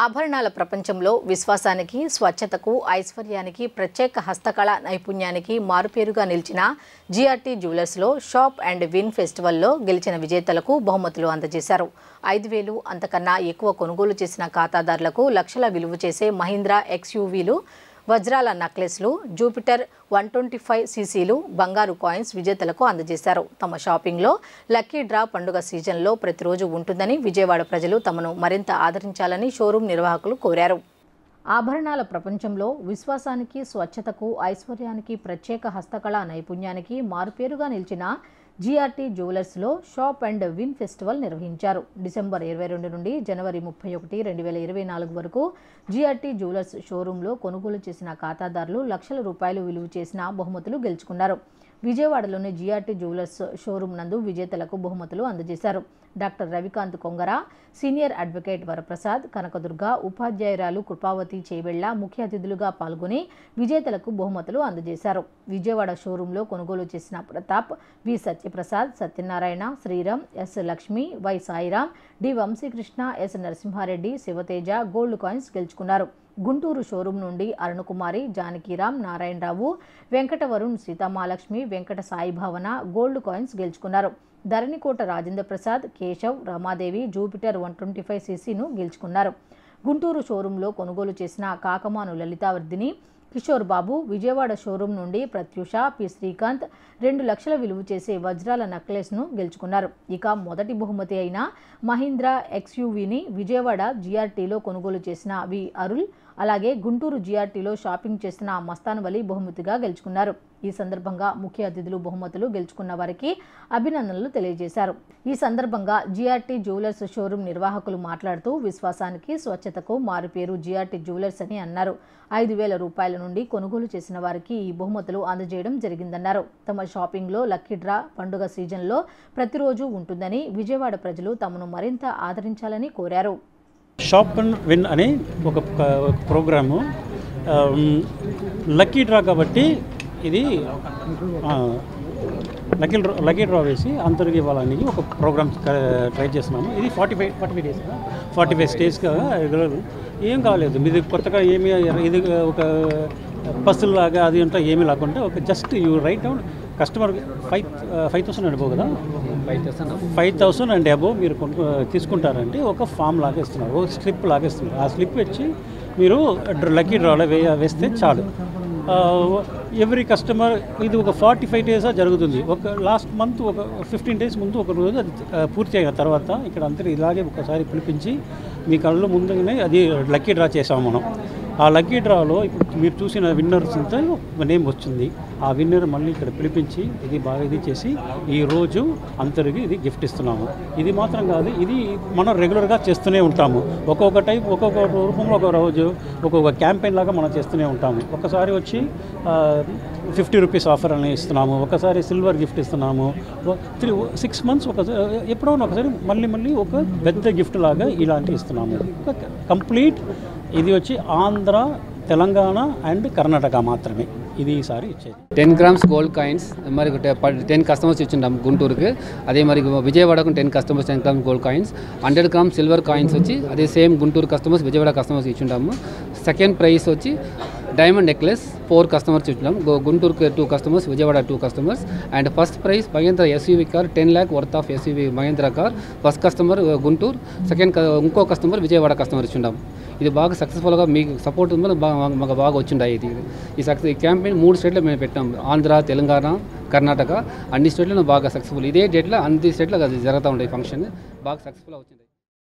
ఆభరణాల ప్రపంచంలో విశ్వాసానికి, స్వచ్ఛతకు, ఐశ్వర్యానికి, ప్రత్యేక హస్తకళ నైపుణ్యానికి మారుపేరుగా నిలిచిన జిఆర్టీ జ్యువెలర్స్లో షాప్ అండ్ విన్ ఫెస్టివల్లో గెలిచిన విజేతలకు బహుమతులు అందజేశారు. 5,000 అంతకన్నా ఎక్కువ కొనుగోలు చేసిన ఖాతాదారులకు లక్షల విలువ చేసే మహీంద్రా ఎక్స్యూవీలు, వజ్రాల నెక్లెస్లు, జూపిటర్ 125 సీసీలు, బంగారు కాయిన్స్ విజేతలకు అందజేశారు. తమ షాపింగ్లో లక్కీ డ్రా పండుగ సీజన్లో ప్రతిరోజు ఉంటుందని విజయవాడ ప్రజలు తమను మరింత ఆదరించాలని షోరూం నిర్వాహకులు కోరారు. ఆభరణాల ప్రపంచంలో విశ్వాసానికి, స్వచ్ఛతకు, ఐశ్వర్యానికి, ప్రత్యేక హస్తకళ నైపుణ్యానికి మారుపేరుగా నిలిచిన జిఆర్టీ జ్యువెలర్స్లో షాప్ అండ్ విన్ ఫెస్టివల్ నిర్వహించారు. డిసెంబర్ 22 నుండి జనవరి 31, 2024 వరకు జిఆర్టీ జ్యువెలర్స్ షోరూంలో కొనుగోలు చేసిన ఖాతాదారులు లక్షల రూపాయలు విలువ చేసిన బహుమతులు గెలుచుకున్నారు. విజయవాడలోని జిఆర్టీ జ్యువెలర్స్ షోరూం నందు విజేతలకు బహుమతులు అందజేశారు. Doctor Ravikanth Kongara, senior advocate Varaprasad, Kanakadurga, ఉపాధ్యాయురాలు కృపావతి చేవెళ్ల ముఖ్య అతిథులుగా పాల్గొని విజేతలకు బహుమతులు అందజేశారు. విజయవాడ షోరూంలో కొనుగోలు చేసిన Pratap, V Satyaprasad, Satyanarayana, Sriram, S Lakshmi, Y Sairam, D Vamsikrishna, S Narasimhareddy, Sivateja gold coins గెలుచుకున్నారు. గుంటూరు షోరూం నుండి అరుణకుమారి, జానకిరామ్, నారాయణరావు, వెంకట వరుణ్, సీతామహాలక్ష్మి, వెంకట సాయిభావన గోల్డ్ కాయిన్స్ గెలుచుకున్నారు. ధరణికోట రాజేంద్ర ప్రసాద్, కేశవ్, రమాదేవి జూపిటర్ 125 సీసీను గెలుచుకున్నారు. గుంటూరు షోరూంలో కొనుగోలు చేసిన కాకమాను లలితావర్ధిని, కిషోర్ బాబు, విజయవాడ షోరూం నుండి ప్రత్యూష, పి శ్రీకాంత్ 2 లక్షల విలువ చేసే వజ్రాల నెక్లెస్ను గెలుచుకున్నారు. ఇక మొదటి బహుమతి అయిన మహీంద్రా ఎక్స్యూవీని విజయవాడ జిఆర్టీలో కొనుగోలు చేసిన వి అరుల్, అలాగే గుంటూరు జిఆర్టీలో షాపింగ్ చేసిన మస్తాన్ వలి బహుమతిగా గెలుచుకున్నారు. ఈ సందర్భంగా ముఖ్య అతిథులు బహుమతులు గెలుచుకున్న వారికి అభినందనలు తెలియజేశారు. ఈ సందర్భంగా జిఆర్టీ జ్యువెలర్స్ షోరూం నిర్వాహకులు మాట్లాడుతూ విశ్వాసానికి, స్వచ్ఛతకు మారుపేరు జిఆర్టీ జ్యువెలర్స్ అని అన్నారు. 5,000 రూపాయల నుండి కొనుగోలు చేసిన వారికి ఈ బహుమతులు అందజేయడం జరిగిందన్నారు. తమ షాపింగ్లో లక్కీ డ్రా పండుగ సీజన్లో ప్రతిరోజు ఉంటుందని విజయవాడ ప్రజలు తమను మరింత ఆదరించాలని కోరారు. షాప్ అండ్ విన్ అనే ఒక ప్రోగ్రాము లక్కీ డ్రా కాబట్టి ఇది లక్కీ డ్రా వేసి అందరికి ఇవ్వాలని ఒక ప్రోగ్రామ్ ట్రై చేస్తున్నాము. ఇది 45 స్టేజ్గా రెగ్యులర్ ఏం కాలేదు. మీది కొత్తగా ఏమి ఇది ఒక పర్సుల్ లాగా అది అంతా ఏమీ లేకుండా ఒక just you right down customer 5,000 and above కదా, 5,000 అండ్ అబోవ్ మీరు తీసుకుంటారంటే ఒక ఫామ్ లాగా ఇస్తున్నారు, ఒక స్లిప్ లాగా ఇస్తున్నారు. ఆ స్లిప్ వచ్చి మీరు లక్కీ డ్రాలో వేస్తే చాలు. ఎవ్రీ కస్టమర్ ఇది ఒక 45 డేస్ జరుగుతుంది. ఒక లాస్ట్ మంత్ ఒక 15 డేస్ ముందు ఒక రోజు అది పూర్తి అయిన తర్వాత ఇక్కడ అంతా ఇలాగే ఒకసారి పిలిపించి మీ కళ్ళు ముందుగానే అది లక్కీ డ్రా చేసాము మనం. ఆ లక్కీ డ్రాలో ఇప్పుడు మీరు చూసిన విన్నర్స్ అంతా నేమ్ వచ్చింది. ఆ విన్నర్ మళ్ళీ ఇక్కడ పిలిపించి ఇది బాగా ఇది చేసి ఈరోజు అందరికి ఇది గిఫ్ట్ ఇస్తున్నాము. ఇది మాత్రం కాదు, ఇది మనం రెగ్యులర్గా చేస్తూనే ఉంటాము. ఒక్కొక్క టైప్ ఒక్కొక్క రూపంలో ఒక రోజు ఒక్కొక్క క్యాంపెయిన్ లాగా మనం చేస్తూనే ఉంటాము. ఒకసారి వచ్చి 50 రూపీస్ ఆఫర్ అని ఇస్తున్నాము, ఒకసారి సిల్వర్ గిఫ్ట్ ఇస్తున్నాము. 6 మంత్స్ ఎప్పుడో ఒకసారి మళ్ళీ ఒక పెద్ద గిఫ్ట్ లాగా ఇలాంటివి ఇస్తున్నాము. కంప్లీట్ ఇది వచ్చి ఆంధ్ర, తెలంగాణ అండ్ కర్ణాటక మాత్రమే ఇది ఈసారి ఇచ్చేది. 10 గ్రామ్స్ గోల్డ్ కాయిన్స్ మరి 10 కస్టమర్స్ ఇచ్చింటాం గుంటూరుకి. అదే మరి విజయవాడకు 10 customers 10 grams gold coins, 100 grams silver coins వచ్చి అదే same Guntur customers, Vijayawada customers ఇచ్చింటాము. సెకండ్ ప్రైజ్ వచ్చి డైమండ్ నెక్లెస్ 4 కస్టమర్స్ ఇచ్చున్నాం. గుంటూరుకి 2 customers, Vijayawada 2 customers. And first prize Mahindra SUV car 10 lakh worth of SUV Mahindra car. First customer Guntur, second ఇంకో కస్టమర్ విజయవాడ కస్టమర్ ఇచ్చిండాం. ఇది బాగా సక్సెస్ఫుల్గా మీకు సపోర్ట్ ఉంది, మాకు బాగా వచ్చిండాయి. ఈ క్యాంపెయిన్ 3 స్టేట్లో మేము పెట్టాం. ఆంధ్ర, తెలంగాణ, కర్ణాటక అన్ని స్టేట్లో బాగా సక్సెస్ఫుల్. ఇదే డేట్లో అన్ని స్టేట్లో అది జరుగుతూ ఉంటాయి. ఫంక్షన్ బాగా సక్సెస్ఫుల్గా వచ్చింది.